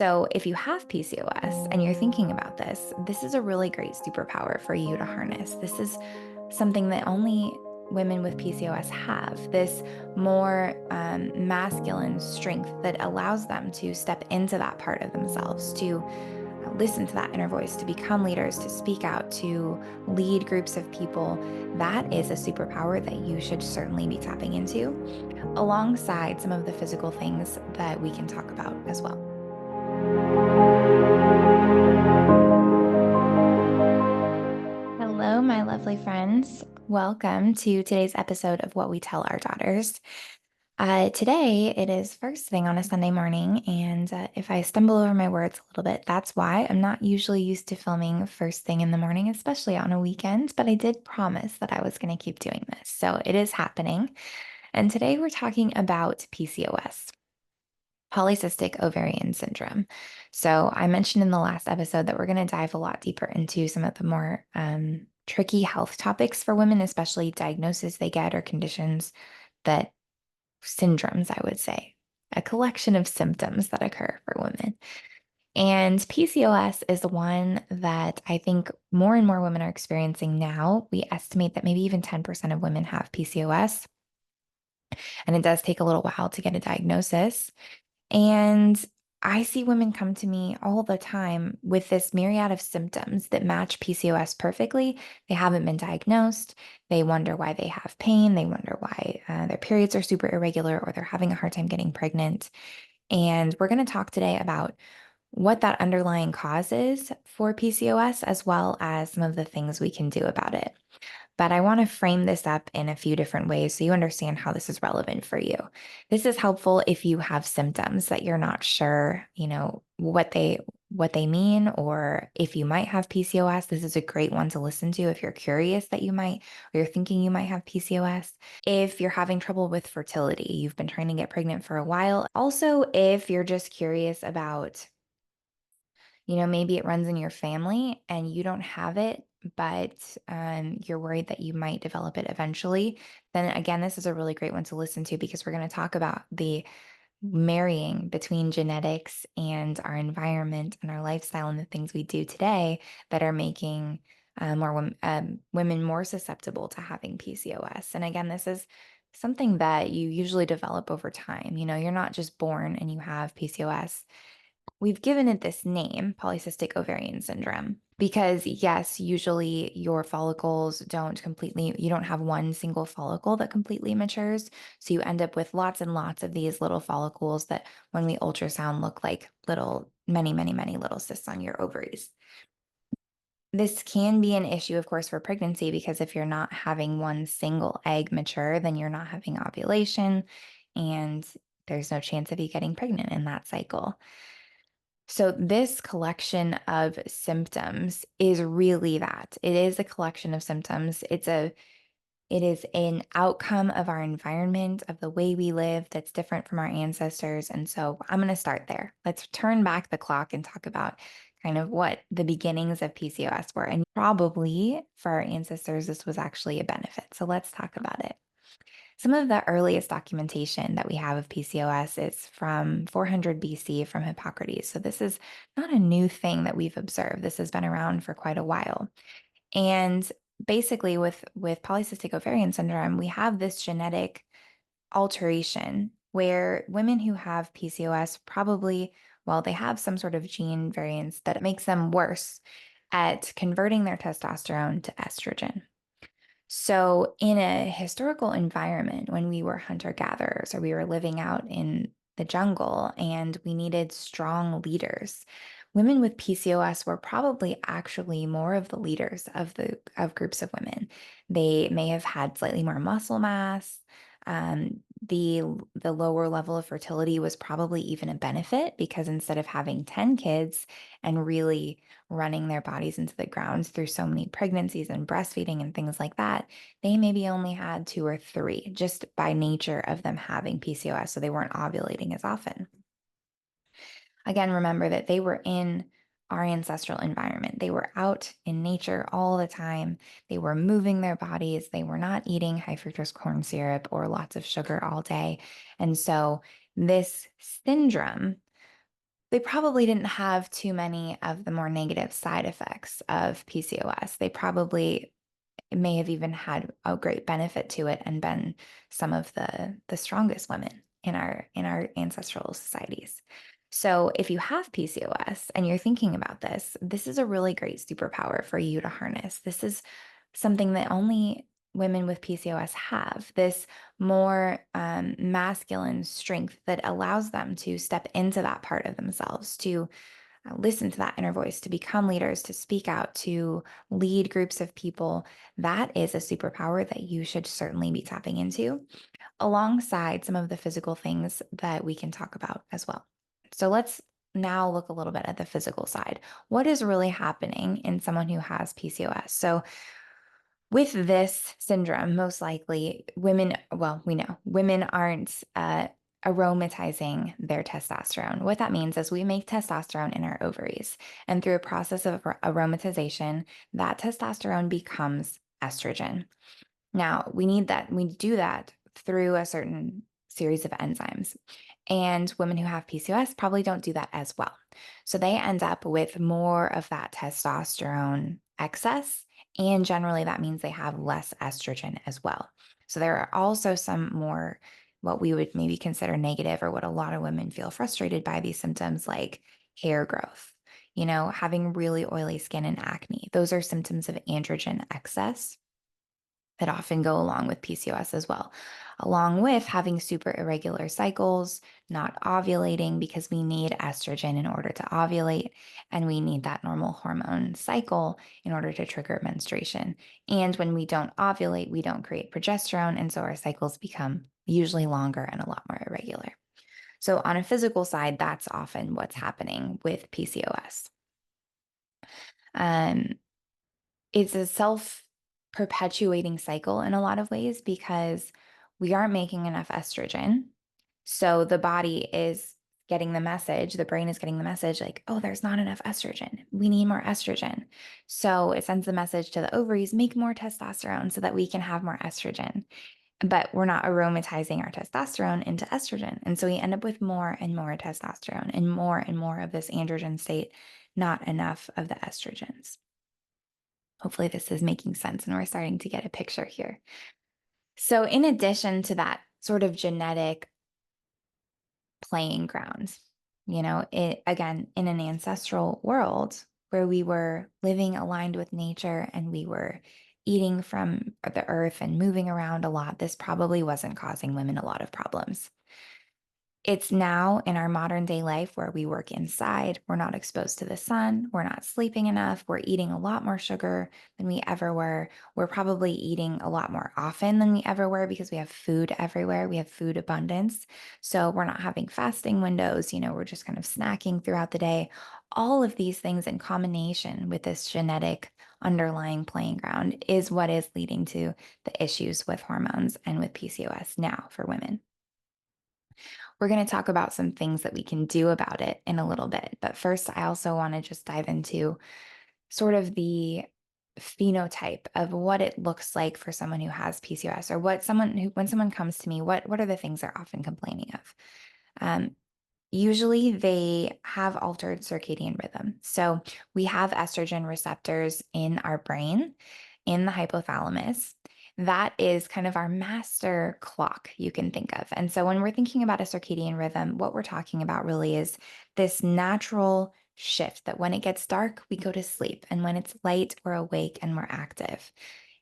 So, if you have PCOS and you're thinking about this is a really great superpower for you to harness. This is something that only women with PCOS have, this more masculine strength that allows them to step into that part of themselves, to listen to that inner voice, to become leaders, to speak out, to lead groups of people. That is a superpower that you should certainly be tapping into, alongside some of the physical things that we can talk about as well. Hello, my lovely friends. Welcome to today's episode of What We Tell Our Daughters. Today, it is first thing on a Sunday morning, and if I stumble over my words a little bit, that's why. I'm not usually used to filming first thing in the morning, especially on a weekend, but I did promise that I was going to keep doing this. So it is happening. And today we're talking about PCOS. Polycystic ovarian syndrome. So, I mentioned in the last episode that we're going to dive a lot deeper into some of the more tricky health topics for women, especially diagnoses they get or conditions that syndromes, I would say, a collection of symptoms that occur for women. And PCOS is the one that I think more and more women are experiencing now. We estimate that maybe even 10% of women have PCOS, and it does take a little while to get a diagnosis. And I see women come to me all the time with this myriad of symptoms that match PCOS perfectly. They haven't been diagnosed. They wonder why they have pain. They wonder why their periods are super irregular or they're having a hard time getting pregnant. And we're going to talk today about what that underlying cause is for PCOS, as well as some of the things we can do about it. But I want to frame this up in a few different ways so you understand how this is relevant for you. This is helpful if you have symptoms that you're not sure, what they mean, or if you might have PCOS. This is a great one to listen to if you're curious that you might, or you're thinking you might have PCOS. If you're having trouble with fertility, you've been trying to get pregnant for a while. Also, if you're just curious about, maybe it runs in your family and you don't have it, but you're worried that you might develop it eventually, then again, this is a really great one to listen to because we're going to talk about the marrying between genetics and our environment and our lifestyle and the things we do today that are making women more susceptible to having PCOS. And again, this is something that you usually develop over time. You're not just born and you have PCOS. We've given it this name, polycystic ovarian syndrome, because yes, usually your follicles you don't have one single follicle that completely matures. So you end up with lots and lots of these little follicles that when we ultrasound look like many, many, many little cysts on your ovaries. This can be an issue, of course, for pregnancy because if you're not having one single egg mature, then you're not having ovulation and there's no chance of you getting pregnant in that cycle. So this collection of symptoms is really that. It is a collection of symptoms. It is an outcome of our environment, of the way we live that's different from our ancestors. And so I'm going to start there. Let's turn back the clock and talk about kind of what the beginnings of PCOS were. And probably for our ancestors, this was actually a benefit. So let's talk about it. Some of the earliest documentation that we have of PCOS is from 400 BC from Hippocrates. So this is not a new thing that we've observed. This has been around for quite a while. And basically with polycystic ovarian syndrome, we have this genetic alteration where women who have PCOS probably, well, they have some sort of gene variance that makes them worse at converting their testosterone to estrogen. So, in a historical environment, when we were hunter gatherers or we were living out in the jungle and we needed strong leaders, women with PCOS were probably actually more of the leaders of groups of women. They may have had slightly more muscle mass. The lower level of fertility was probably even a benefit because instead of having 10 kids and really running their bodies into the ground through so many pregnancies and breastfeeding and things like that, they maybe only had two or three just by nature of them having PCOS, so they weren't ovulating as often. Again, remember that they were in our ancestral environment. They were out in nature all the time. They were moving their bodies. They were not eating high fructose corn syrup or lots of sugar all day. And so this syndrome they probably didn't have too many of the more negative side effects of PCOS. They probably may have even had a great benefit to it and been some of the strongest women in our ancestral societies. So if you have PCOS and you're thinking about this, this is a really great superpower for you to harness. This is something that only women with PCOS have, this more masculine strength that allows them to step into that part of themselves, to listen to that inner voice, to become leaders, to speak out, to lead groups of people. That is a superpower that you should certainly be tapping into, alongside some of the physical things that we can talk about as well. So let's now look a little bit at the physical side. What is really happening in someone who has PCOS? So with this syndrome, most likely women, well, we know women aren't aromatizing their testosterone. What that means is we make testosterone in our ovaries, and through a process of aromatization, that testosterone becomes estrogen. Now, we need that. We do that through a certain series of enzymes. And women who have PCOS probably don't do that as well. So they end up with more of that testosterone excess. And generally, that means they have less estrogen as well. So there are also some more what we would maybe consider negative, or what a lot of women feel frustrated by, these symptoms like hair growth, having really oily skin and acne. Those are symptoms of androgen excess that often go along with PCOS as well, along with having super irregular cycles, not ovulating because we need estrogen in order to ovulate, and we need that normal hormone cycle in order to trigger menstruation. And when we don't ovulate, we don't create progesterone, and so our cycles become usually longer and a lot more irregular. So on a physical side, that's often what's happening with PCOS. Um, it's a self perpetuating cycle in a lot of ways because we aren't making enough estrogen. So the body is getting the message, the brain is getting the message like, oh, there's not enough estrogen. We need more estrogen. So it sends the message to the ovaries, make more testosterone so that we can have more estrogen. But we're not aromatizing our testosterone into estrogen. And so we end up with more and more testosterone and more of this androgen state, not enough of the estrogens. Hopefully this is making sense and we're starting to get a picture here. So in addition to that sort of genetic playing ground, again, in an ancestral world where we were living aligned with nature and we were eating from the earth and moving around a lot, this probably wasn't causing women a lot of problems. It's now in our modern day life where we work inside, we're not exposed to the sun, we're not sleeping enough, we're eating a lot more sugar than we ever were. We're probably eating a lot more often than we ever were because we have food everywhere, we have food abundance. So we're not having fasting windows, we're just kind of snacking throughout the day. All of these things in combination with this genetic underlying playing ground is what is leading to the issues with hormones and with PCOS now for women. We're going to talk about some things that we can do about it in a little bit. But first, I also want to just dive into sort of the phenotype of what it looks like for someone who has PCOS, or when someone comes to me, what are the things they're often complaining of? Usually they have altered circadian rhythm. So we have estrogen receptors in our brain, in the hypothalamus. That is kind of our master clock, you can think of. And so when we're thinking about a circadian rhythm, what we're talking about really is this natural shift that when it gets dark, we go to sleep. And when it's light, we're awake and we're active.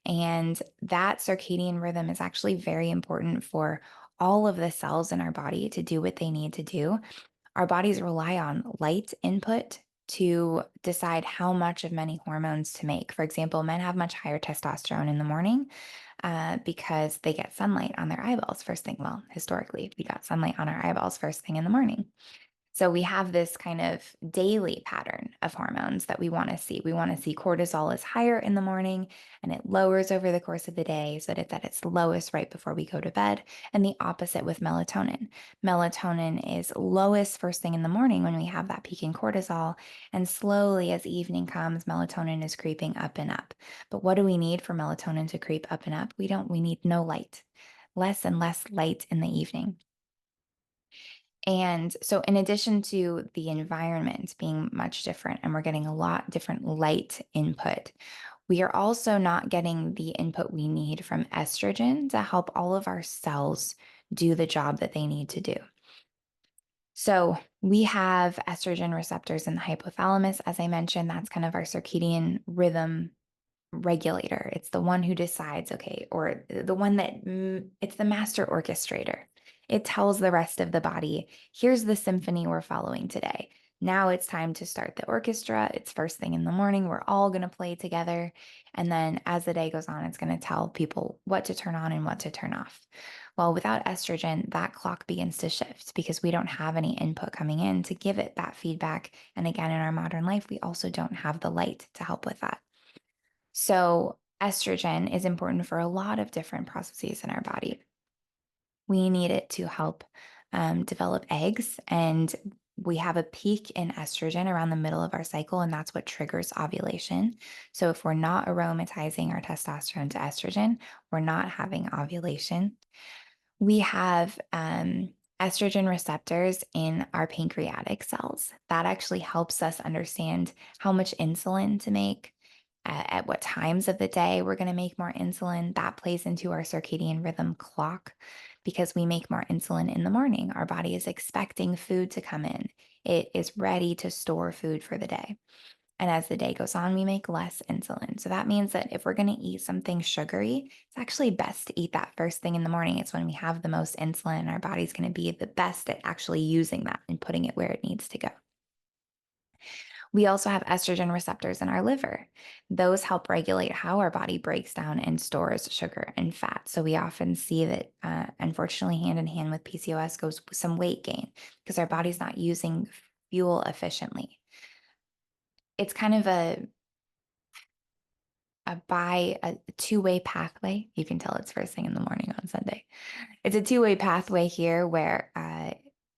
And that circadian rhythm is actually very important for all of the cells in our body to do what they need to do. Our bodies rely on light input to decide how much of many hormones to make. For example, men have much higher testosterone in the morning because they get sunlight on their eyeballs first thing. Well, historically, we got sunlight on our eyeballs first thing in the morning. So we have this kind of daily pattern of hormones that we want to see. We want to see cortisol is higher in the morning and it lowers over the course of the day so that it's at its lowest right before we go to bed. And the opposite with melatonin. Melatonin is lowest first thing in the morning when we have that peak in cortisol. And slowly as evening comes, melatonin is creeping up and up. But what do we need for melatonin to creep up and up? We need no light, less and less light in the evening. And so, in addition to the environment being much different, and we're getting a lot different light input, we are also not getting the input we need from estrogen to help all of our cells do the job that they need to do. So, we have estrogen receptors in the hypothalamus. As I mentioned, that's kind of our circadian rhythm regulator. It's the one who decides, okay, or the one that it's the master orchestrator. It tells the rest of the body, here's the symphony we're following today. Now it's time to start the orchestra. It's first thing in the morning. We're all going to play together. And then as the day goes on, it's going to tell people what to turn on and what to turn off. Well, without estrogen, that clock begins to shift because we don't have any input coming in to give it that feedback. And again, in our modern life, we also don't have the light to help with that. So, estrogen is important for a lot of different processes in our body. We need it to help develop eggs, and we have a peak in estrogen around the middle of our cycle, and that's what triggers ovulation. So, if we're not aromatizing our testosterone to estrogen, we're not having ovulation. We have estrogen receptors in our pancreatic cells. That actually helps us understand how much insulin to make, at what times of the day we're going to make more insulin. That plays into our circadian rhythm clock because we make more insulin in the morning. Our body is expecting food to come in, it is ready to store food for the day. And as the day goes on, we make less insulin. So that means that if we're going to eat something sugary, it's actually best to eat that first thing in the morning. It's when we have the most insulin, and our body's going to be the best at actually using that and putting it where it needs to go. We also have estrogen receptors in our liver. Those help regulate how our body breaks down and stores sugar and fat. So we often see that, unfortunately, hand in hand with PCOS goes some weight gain because our body's not using fuel efficiently. It's kind of a two-way pathway. You can tell it's first thing in the morning on Sunday. It's a two-way pathway here where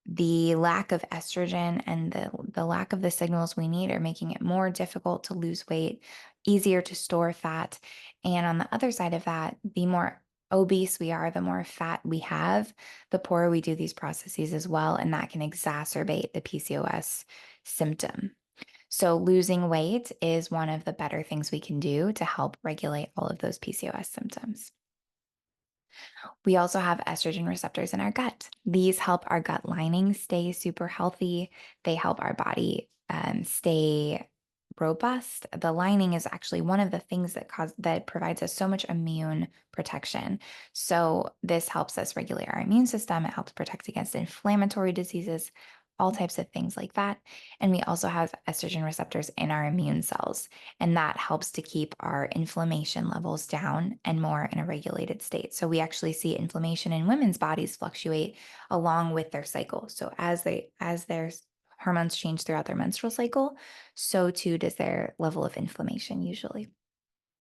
the lack of estrogen and the lack of the signals we need are making it more difficult to lose weight, easier to store fat. And on the other side of that, the more obese we are, the more fat we have, the poorer we do these processes as well. And that can exacerbate the PCOS symptom. So losing weight is one of the better things we can do to help regulate all of those PCOS symptoms. We also have estrogen receptors in our gut. These help our gut lining stay super healthy. They help our body stay robust. The lining is actually one of the things that provides us so much immune protection. So this helps us regulate our immune system. It helps protect against inflammatory diseases, all types of things like that. And we also have estrogen receptors in our immune cells, and that helps to keep our inflammation levels down and more in a regulated state. So we actually see inflammation in women's bodies fluctuate along with their cycle. So as their hormones change throughout their menstrual cycle, so too does their level of inflammation usually.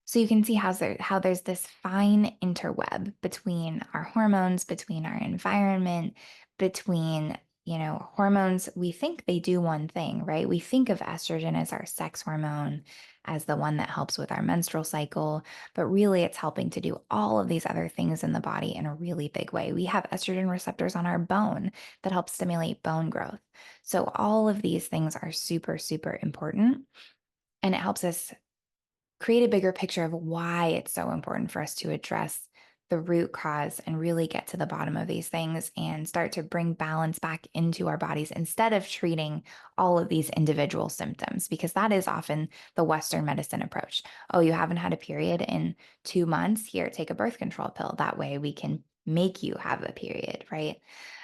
So you can see how there's this fine interweb between our hormones, between our environment, between, hormones. We think they do one thing, right? We think of estrogen as our sex hormone, as the one that helps with our menstrual cycle, but really it's helping to do all of these other things in the body in a really big way. We have estrogen receptors on our bone that help stimulate bone growth. So all of these things are super, super important, and it helps us create a bigger picture of why it's so important for us to address the root cause and really get to the bottom of these things and start to bring balance back into our bodies instead of treating all of these individual symptoms, because that is often the Western medicine approach. Oh, you haven't had a period in 2 months? Here, take a birth control pill. That way we can make you have a period, right?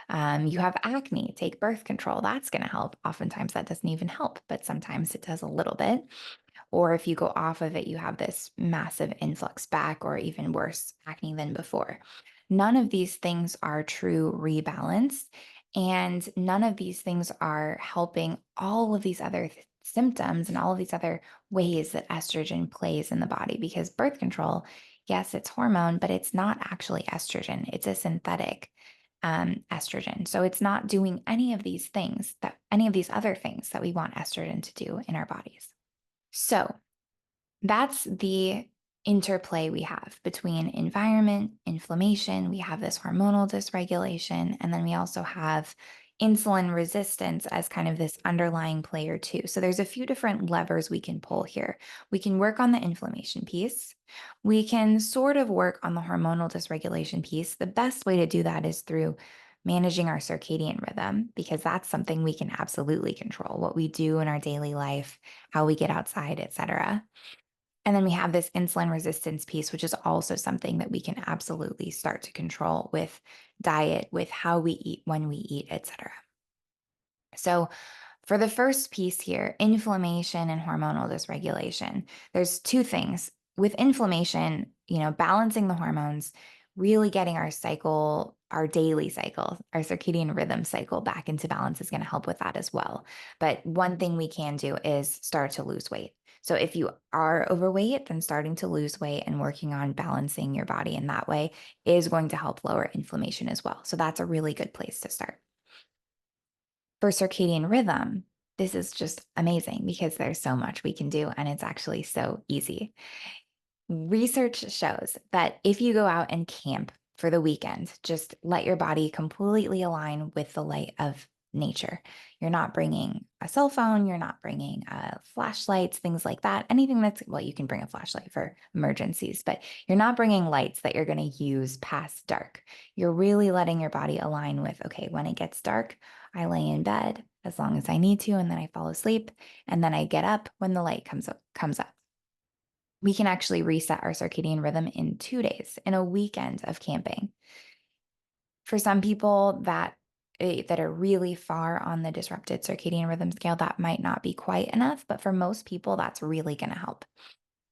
You have acne, take birth control. That's going to help. Oftentimes that doesn't even help, but sometimes it does a little bit. Or if you go off of it, you have this massive influx back, or even worse, acne than before. None of these things are true rebalance, and none of these things are helping all of these other symptoms and all of these other ways that estrogen plays in the body. Because birth control, yes, it's hormone, but it's not actually estrogen. It's a synthetic estrogen. So it's not doing any of these other things that we want estrogen to do in our bodies. So that's the interplay we have between environment, inflammation, we have this hormonal dysregulation, and then we also have insulin resistance as kind of this underlying player too. So there's a few different levers we can pull here. We can work on the inflammation piece. We can sort of work on the hormonal dysregulation piece. The best way to do that is through managing our circadian rhythm, because that's something we can absolutely control, what we do in our daily life, how we get outside, etc. And then we have this insulin resistance piece, which is also something that we can absolutely start to control with diet, with how we eat, when we eat, etc. So for the first piece here, inflammation and hormonal dysregulation, there's two things. With inflammation, balancing the hormones, really getting our cycle, our daily cycle, our circadian rhythm cycle back into balance is going to help with that as well. But one thing we can do is start to lose weight. So if you are overweight, then starting to lose weight and working on balancing your body in that way is going to help lower inflammation as well. So that's a really good place to start. For circadian rhythm, this is just amazing because there's so much we can do and it's actually so easy. Research shows that if you go out and camp for the weekend, just let your body completely align with the light of nature. You're not bringing a cell phone, you're not bringing flashlights, things like that. Anything that's, well, you can bring a flashlight for emergencies, but you're not bringing lights that you're going to use past dark. You're really letting your body align with, okay, when it gets dark, I lay in bed as long as I need to, and then I fall asleep, and then I get up when the light comes up. We can actually reset our circadian rhythm in 2 days, in a weekend of camping. For some people that are really far on the disrupted circadian rhythm scale, that might not be quite enough, but for most people, that's really going to help.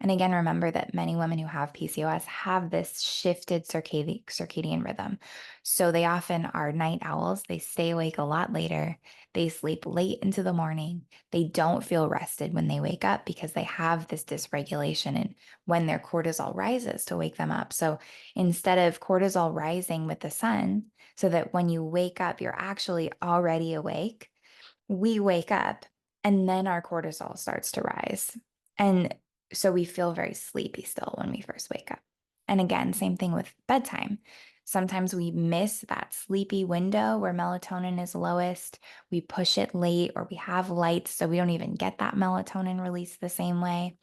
And again, remember that many women who have PCOS have this shifted circadian rhythm. So they often are night owls. They stay awake a lot later. They sleep late into the morning. They don't feel rested when they wake up because they have this dysregulation and when their cortisol rises to wake them up. So instead of cortisol rising with the sun, so that when you wake up, you're actually already awake, we wake up and then our cortisol starts to rise. And so we feel very sleepy still when we first wake up. And again, same thing with bedtime. Sometimes we miss that sleepy window where melatonin is lowest. We push it late or we have lights, so we don't even get that melatonin release the same way.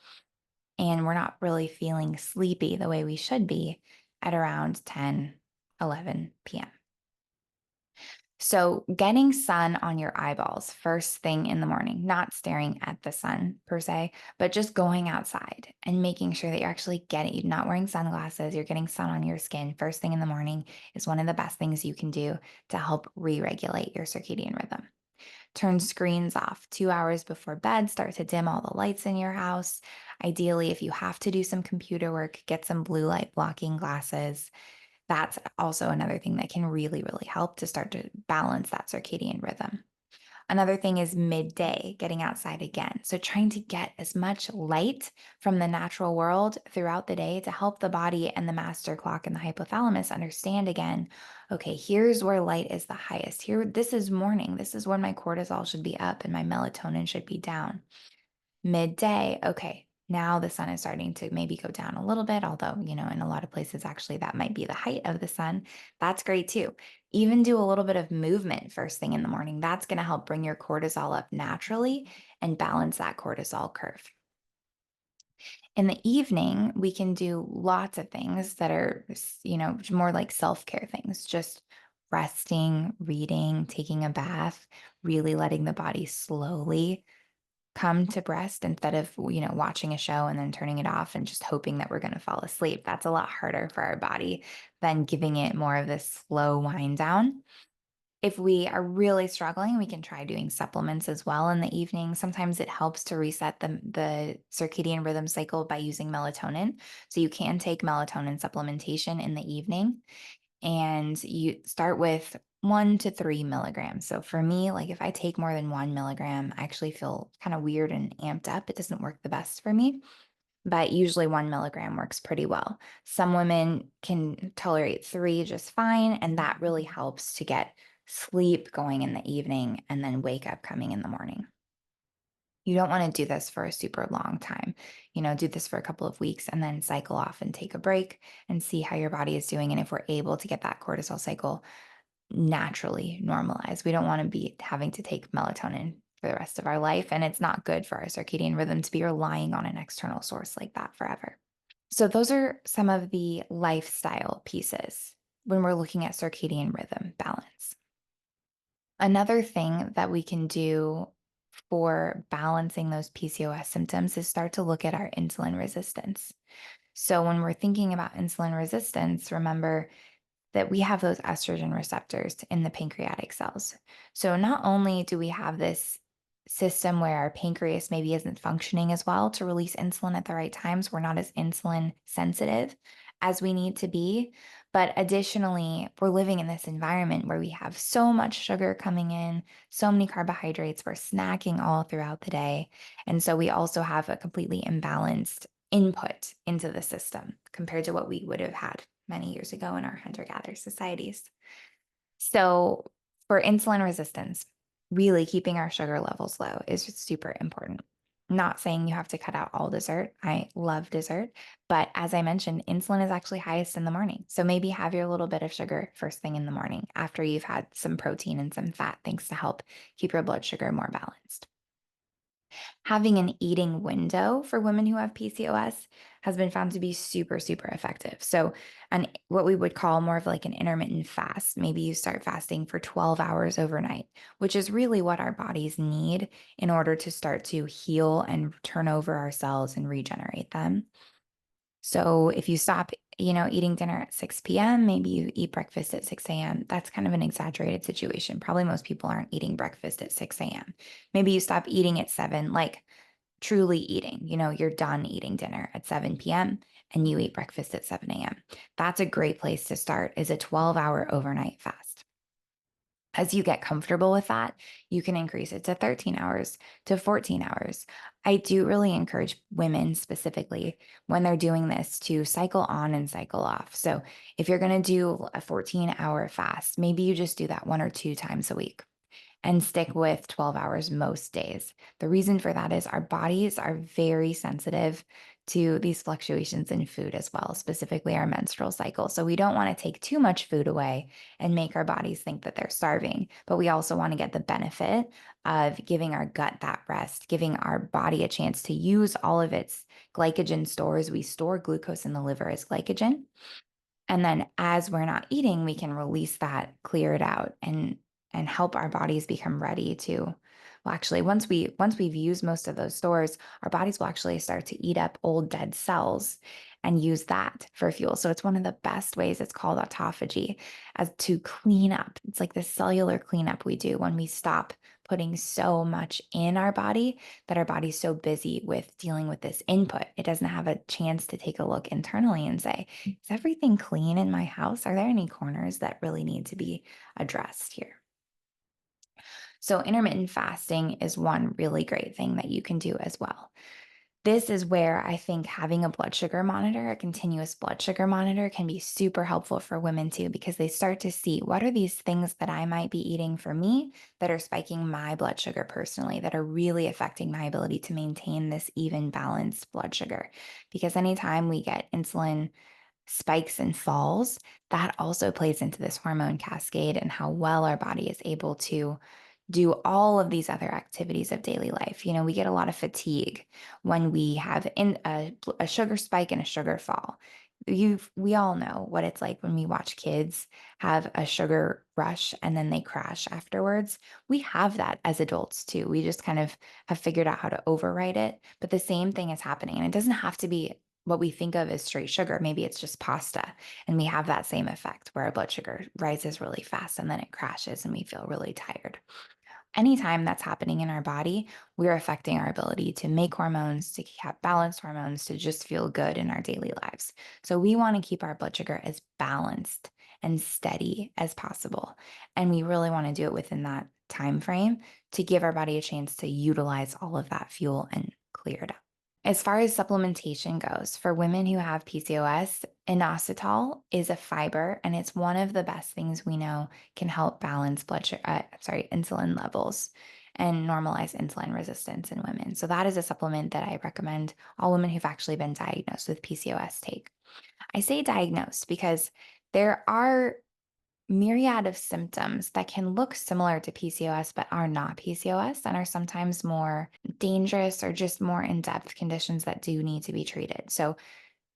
And we're not really feeling sleepy the way we should be at around 10, 11 p.m. So getting sun on your eyeballs first thing in the morning, not staring at the sun per se, but just going outside and making sure that you're actually you're not wearing sunglasses, you're getting sun on your skin first thing in the morning is one of the best things you can do to help re-regulate your circadian rhythm. Turn screens off 2 hours before bed, start to dim all the lights in your house. Ideally, if you have to do some computer work, get some blue light blocking glasses. That's also another thing that can really, really help to start to balance that circadian rhythm. Another thing is midday, getting outside again. So trying to get as much light from the natural world throughout the day to help the body and the master clock and the hypothalamus understand again, okay, here's where light is the highest. Here, this is morning. This is when my cortisol should be up and my melatonin should be down. Midday, okay, now the sun is starting to maybe go down a little bit, although, in a lot of places, actually, that might be the height of the sun. That's great too. Even do a little bit of movement first thing in the morning. That's going to help bring your cortisol up naturally and balance that cortisol curve. In the evening, we can do lots of things that are, more like self-care things, just resting, reading, taking a bath, really letting the body slowly come to rest instead of, watching a show and then turning it off and just hoping that we're going to fall asleep. That's a lot harder for our body than giving it more of this slow wind down. If we are really struggling, we can try doing supplements as well in the evening. Sometimes it helps to reset the circadian rhythm cycle by using melatonin. So you can take melatonin supplementation in the evening and you start with 1 to 3 milligrams. So for me, like if I take more than 1 milligram, I actually feel kind of weird and amped up. It doesn't work the best for me, but usually 1 milligram works pretty well. Some women can tolerate 3 just fine, and that really helps to get sleep going in the evening and then wake up coming in the morning. You don't want to do this for a super long time. Do this for a couple of weeks and then cycle off and take a break and see how your body is doing. And if we're able to get that cortisol cycle naturally normalize. We don't want to be having to take melatonin for the rest of our life. And it's not good for our circadian rhythm to be relying on an external source like that forever. So, those are some of the lifestyle pieces when we're looking at circadian rhythm balance. Another thing that we can do for balancing those PCOS symptoms is start to look at our insulin resistance. So, when we're thinking about insulin resistance, remember that we have those estrogen receptors in the pancreatic cells. So not only do we have this system where our pancreas maybe isn't functioning as well to release insulin at the right times, we're not as insulin sensitive as we need to be, but additionally, we're living in this environment where we have so much sugar coming in, so many carbohydrates, we're snacking all throughout the day. And so we also have a completely imbalanced input into the system compared to what we would have had many years ago in our hunter-gatherer societies. So for insulin resistance, really keeping our sugar levels low is super important. Not saying you have to cut out all dessert. I love dessert. But as I mentioned, insulin is actually highest in the morning. So maybe have your little bit of sugar first thing in the morning after you've had some protein and some fat, things to help keep your blood sugar more balanced. Having an eating window for women who have PCOS has been found to be super, super effective. So, what we would call more of like an intermittent fast. Maybe you start fasting for 12 hours overnight, which is really what our bodies need in order to start to heal and turn over our cells and regenerate them. So if you stop, eating dinner at 6 p.m., maybe you eat breakfast at 6 a.m. That's kind of an exaggerated situation. Probably most people aren't eating breakfast at 6 a.m. Maybe you stop eating at 7, like truly eating, you're done eating dinner at 7 p.m. and you eat breakfast at 7 a.m. That's a great place to start is a 12-hour overnight fast. As you get comfortable with that, you can increase it to 13 hours, to 14 hours. I do really encourage women specifically when they're doing this to cycle on and cycle off. So if you're going to do a 14-hour fast, maybe you just do that 1 or 2 times a week and stick with 12 hours most days. The reason for that is our bodies are very sensitive to these fluctuations in food as well, specifically our menstrual cycle. So we don't want to take too much food away and make our bodies think that they're starving, but we also want to get the benefit of giving our gut that rest, giving our body a chance to use all of its glycogen stores. We store glucose in the liver as glycogen. And then as we're not eating, we can release that, clear it out, and help our bodies become ready to, well, actually, once we've used most of those stores, our bodies will actually start to eat up old dead cells and use that for fuel. So it's one of the best ways. It's called autophagy, as to clean up. It's like the cellular cleanup we do when we stop putting so much in our body that our body's so busy with dealing with this input. It doesn't have a chance to take a look internally and say, is everything clean in my house? Are there any corners that really need to be addressed here? So, intermittent fasting is one really great thing that you can do as well. This is where I think having a blood sugar monitor, a continuous blood sugar monitor, can be super helpful for women too, because they start to see what are these things that I might be eating for me that are spiking my blood sugar personally, that are really affecting my ability to maintain this even balanced blood sugar. Because anytime we get insulin spikes and falls, that also plays into this hormone cascade and how well our body is able to do all of these other activities of daily life. We get a lot of fatigue when we have a sugar spike and a sugar fall. We all know what it's like when we watch kids have a sugar rush and then they crash afterwards. We have that as adults too. We just kind of have figured out how to override it. But the same thing is happening. And it doesn't have to be what we think of as straight sugar. Maybe it's just pasta. And we have that same effect where our blood sugar rises really fast and then it crashes and we feel really tired. Anytime that's happening in our body, we're affecting our ability to make hormones, to have balanced hormones, to just feel good in our daily lives. So we want to keep our blood sugar as balanced and steady as possible. And we really want to do it within that time frame to give our body a chance to utilize all of that fuel and clear it out. As far as supplementation goes, for women who have PCOS, inositol is a fiber, and it's one of the best things we know can help balance insulin levels and normalize insulin resistance in women. So that is a supplement that I recommend all women who've actually been diagnosed with PCOS take. I say diagnosed because there are myriad of symptoms that can look similar to PCOS but are not PCOS and are sometimes more dangerous or just more in-depth conditions that do need to be treated. So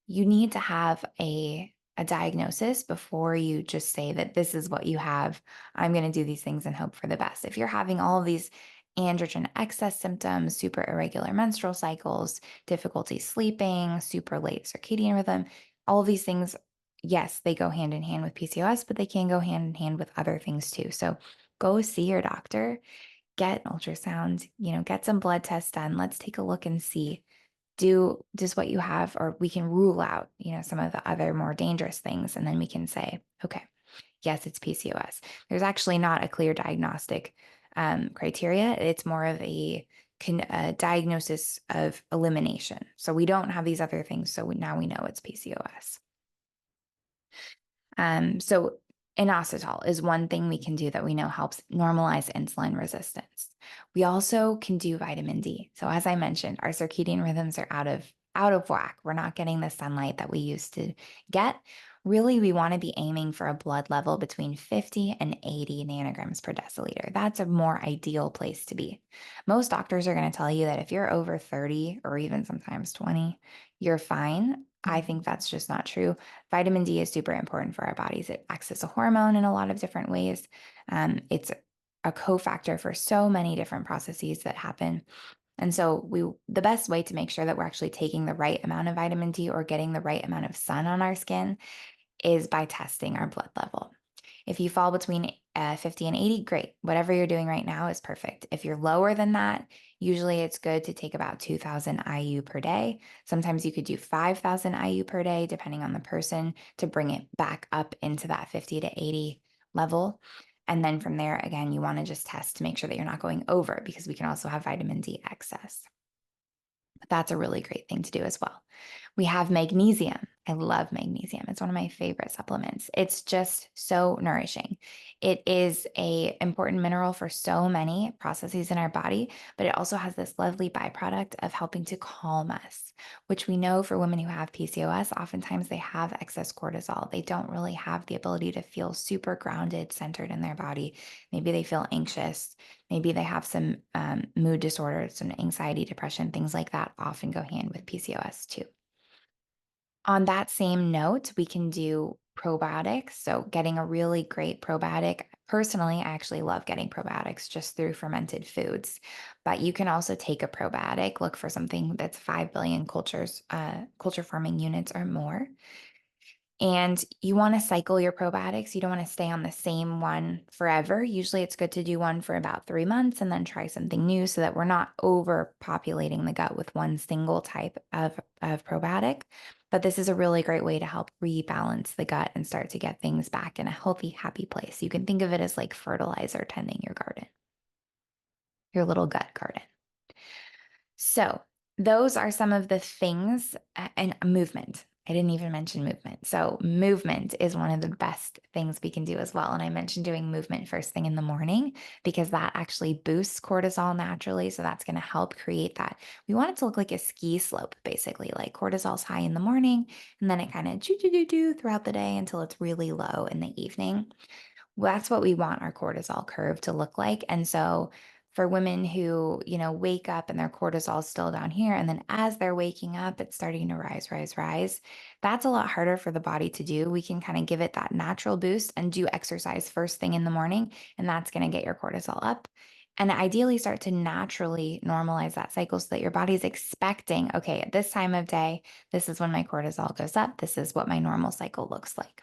you need to have a diagnosis before you just say that this is what you have. I'm going to do these things and hope for the best. If you're having all of these androgen excess symptoms, super irregular menstrual cycles, difficulty sleeping, super late circadian rhythm, all of these things, yes, they go hand in hand with PCOS, but they can go hand in hand with other things too. So go see your doctor, get an ultrasound, get some blood tests done. Let's take a look and see do just what you have, or we can rule out, some of the other more dangerous things. And then we can say, okay, yes, it's PCOS. There's actually not a clear diagnostic criteria. It's more of a diagnosis of elimination. So we don't have these other things. So now we know it's PCOS. So inositol is one thing we can do that we know helps normalize insulin resistance. We also can do vitamin D. So as I mentioned, our circadian rhythms are out of whack. We're not getting the sunlight that we used to get. Really, we want to be aiming for a blood level between 50 and 80 nanograms per deciliter. That's a more ideal place to be. Most doctors are going to tell you that if you're over 30 or even sometimes 20, you're fine. I think that's just not true. Vitamin D is super important for our bodies. It acts as a hormone in a lot of different ways. It's a cofactor for so many different processes that happen. And so the best way to make sure that we're actually taking the right amount of vitamin D or getting the right amount of sun on our skin is by testing our blood level. If you fall between 50 and 80, great. Whatever you're doing right now is perfect. If you're lower than that, usually it's good to take about 2,000 IU per day. Sometimes you could do 5,000 IU per day, depending on the person, to bring it back up into that 50 to 80 level. And then from there, again, you want to just test to make sure that you're not going over, because we can also have vitamin D excess. But that's a really great thing to do as well. We have magnesium. I love magnesium. It's one of my favorite supplements. It's just so nourishing. It is an important mineral for so many processes in our body, but it also has this lovely byproduct of helping to calm us, which we know for women who have PCOS, oftentimes they have excess cortisol. They don't really have the ability to feel super grounded, centered in their body. Maybe they feel anxious. Maybe they have some mood disorders, some anxiety, depression, things like that often go hand with PCOS too. On that same note, we can do probiotics. So getting a really great probiotic. Personally, I actually love getting probiotics just through fermented foods. But you can also take a probiotic, look for something that's 5 billion culture forming units or more. And you want to cycle your probiotics. You don't want to stay on the same one forever. Usually it's good to do one for about 3 months and then try something new so that we're not overpopulating the gut with one single type of probiotic. But this is a really great way to help rebalance the gut and start to get things back in a healthy, happy place. You can think of it as like fertilizer tending your garden, your little gut garden. So those are some of the things, and movement. I didn't even mention movement. So movement is one of the best things we can do as well. And I mentioned doing movement first thing in the morning because that actually boosts cortisol naturally. So that's going to help create that. We want it to look like a ski slope, basically, like cortisol's high in the morning and then it kind of do throughout the day until it's really low in the evening. Well, that's what we want our cortisol curve to look like. And so for women who, wake up and their cortisol is still down here, and then as they're waking up, it's starting to rise, that's a lot harder for the body to do. We can kind of give it that natural boost and do exercise first thing in the morning, and that's going to get your cortisol up. And ideally start to naturally normalize that cycle so that your body's expecting, okay, at this time of day, this is when my cortisol goes up. This is what my normal cycle looks like.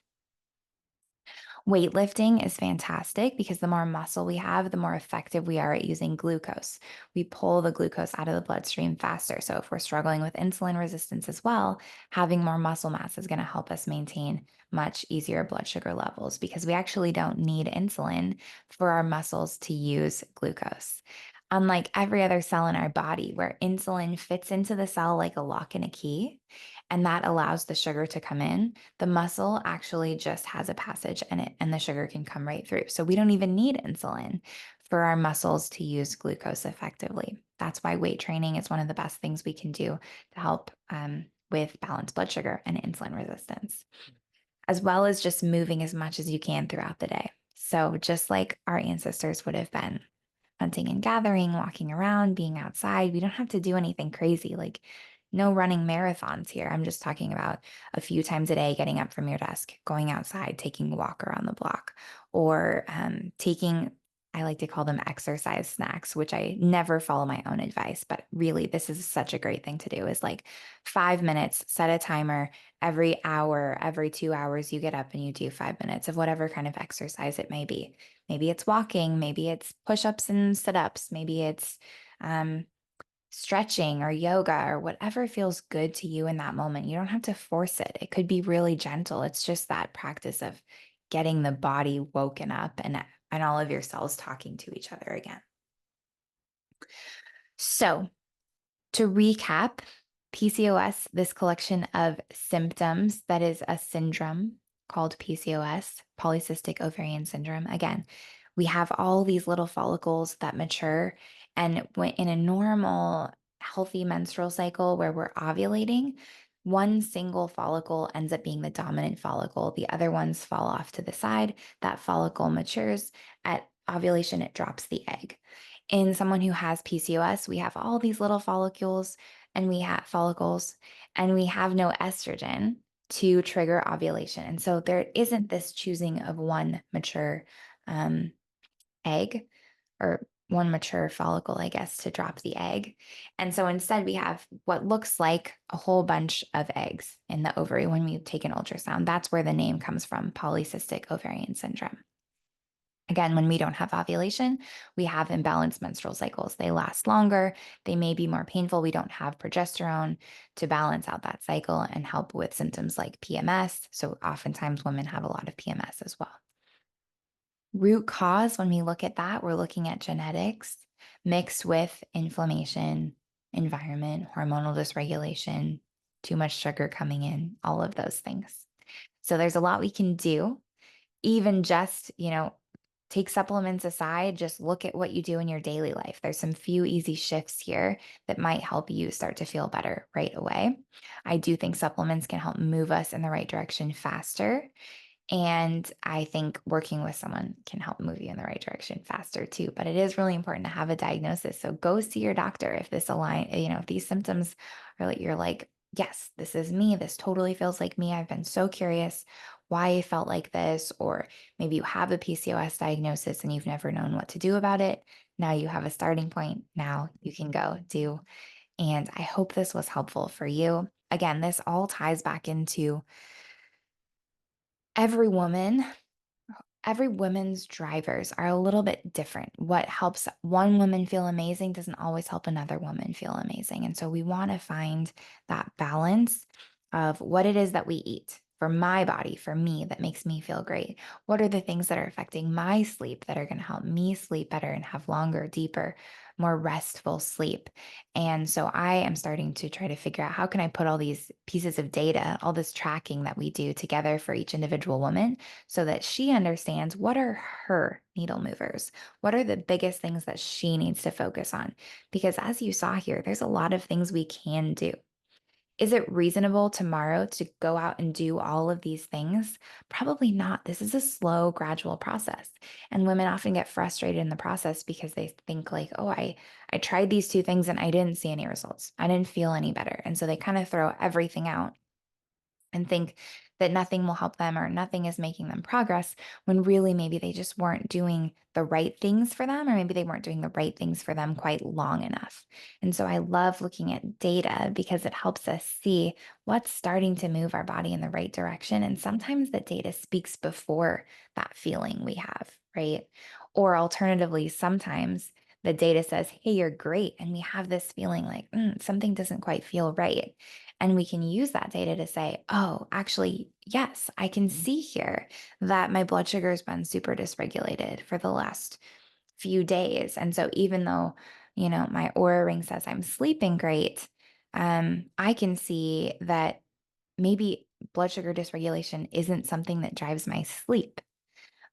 Weightlifting is fantastic because the more muscle we have, the more effective we are at using glucose. We pull the glucose out of the bloodstream faster. So if we're struggling with insulin resistance as well, having more muscle mass is going to help us maintain much easier blood sugar levels because we actually don't need insulin for our muscles to use glucose. Unlike every other cell in our body, where insulin fits into the cell like a lock and a key, and that allows the sugar to come in, the muscle actually just has a passage in it and the sugar can come right through. So we don't even need insulin for our muscles to use glucose effectively. That's why weight training is one of the best things we can do to help with balanced blood sugar and insulin resistance. as well as just moving as much as you can throughout the day. So just like our ancestors would have been hunting and gathering, walking around, being outside, we don't have to do anything crazy. Like no running marathons here. I'm just talking about a few times a day getting up from your desk, going outside, taking a walk around the block, or taking, I like to call them exercise snacks, which I never follow my own advice, but really this is such a great thing to do is like 5 minutes, set a timer every hour, every 2 hours, you get up and you do 5 minutes of whatever kind of exercise it may be. Maybe it's walking, maybe it's push-ups and sit-ups, maybe it's um, stretching or yoga or whatever feels good to you in that moment. You don't have to force it. It could be really gentle. It's just that practice of getting the body woken up and all of your cells talking to each other again. So, to recap, PCOS, this collection of symptoms that is a syndrome called PCOS, Polycystic Ovarian Syndrome. Again, we have all these little follicles that mature, and when in a normal, healthy menstrual cycle where we're ovulating, one single follicle ends up being the dominant follicle. The other ones fall off to the side. That follicle matures. At ovulation, it drops the egg. In someone who has PCOS, we have all these little follicles and we have no estrogen to trigger ovulation. And so there isn't this choosing of one mature egg or one mature follicle, I guess, to drop the egg. And so instead, we have what looks like a whole bunch of eggs in the ovary when we take an ultrasound. That's where the name comes from, polycystic ovarian syndrome. Again, when we don't have ovulation, we have imbalanced menstrual cycles. They last longer. They may be more painful. We don't have progesterone to balance out that cycle and help with symptoms like PMS. So oftentimes women have a lot of PMS as well. Root cause, when we look at that, we're looking at genetics mixed with inflammation, environment, hormonal dysregulation, too much sugar coming in, all of those things. So there's a lot we can do. Even just, take supplements aside, just look at what you do in your daily life. There's some few easy shifts here that might help you start to feel better right away. I do think supplements can help move us in the right direction faster. And I think working with someone can help move you in the right direction faster too. But it is really important to have a diagnosis. So go see your doctor if this if these symptoms are like, you're like, yes, this is me. This totally feels like me. I've been so curious why I felt like this. Or maybe you have a PCOS diagnosis and you've never known what to do about it. Now you have a starting point. Now you can go do. And I hope this was helpful for you. Again, this all ties back into every woman. Every woman's drivers are a little bit different. What helps one woman feel amazing doesn't always help another woman feel amazing. And so we want to find that balance of what it is that we eat for my body, for me, that makes me feel great. What are the things that are affecting my sleep that are going to help me sleep better and have longer, deeper, more restful sleep? And so I am starting to try to figure out how can I put all these pieces of data, all this tracking that we do together for each individual woman so that she understands what are her needle movers. What are the biggest things that she needs to focus on? Because as you saw here, there's a lot of things we can do. Is it reasonable tomorrow to go out and do all of these things? Probably not. This is a slow, gradual process. And women often get frustrated in the process because they think like, oh, I tried these two things and I didn't see any results. I didn't feel any better. And so they kind of throw everything out and think that nothing will help them or nothing is making them progress when really maybe they just weren't doing the right things for them, or maybe they weren't doing the right things for them quite long enough. And so I love looking at data because it helps us see what's starting to move our body in the right direction. And sometimes the data speaks before that feeling we have, right? Or alternatively, sometimes the data says, hey, you're great. And we have this feeling like something doesn't quite feel right. And we can use that data to say, oh, actually, yes, I can see here that my blood sugar has been super dysregulated for the last few days. And so even though, my Oura ring says I'm sleeping great, I can see that maybe blood sugar dysregulation isn't something that drives my sleep,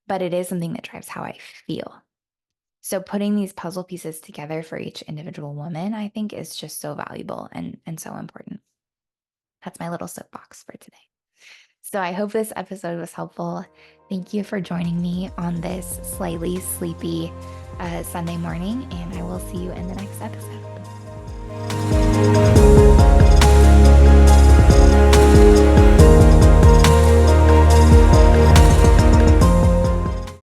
but it is something that drives how I feel. So putting these puzzle pieces together for each individual woman, I think is just so valuable and so important. That's my little soapbox for today. So I hope this episode was helpful. Thank you for joining me on this slightly sleepy Sunday morning, and I will see you in the next episode.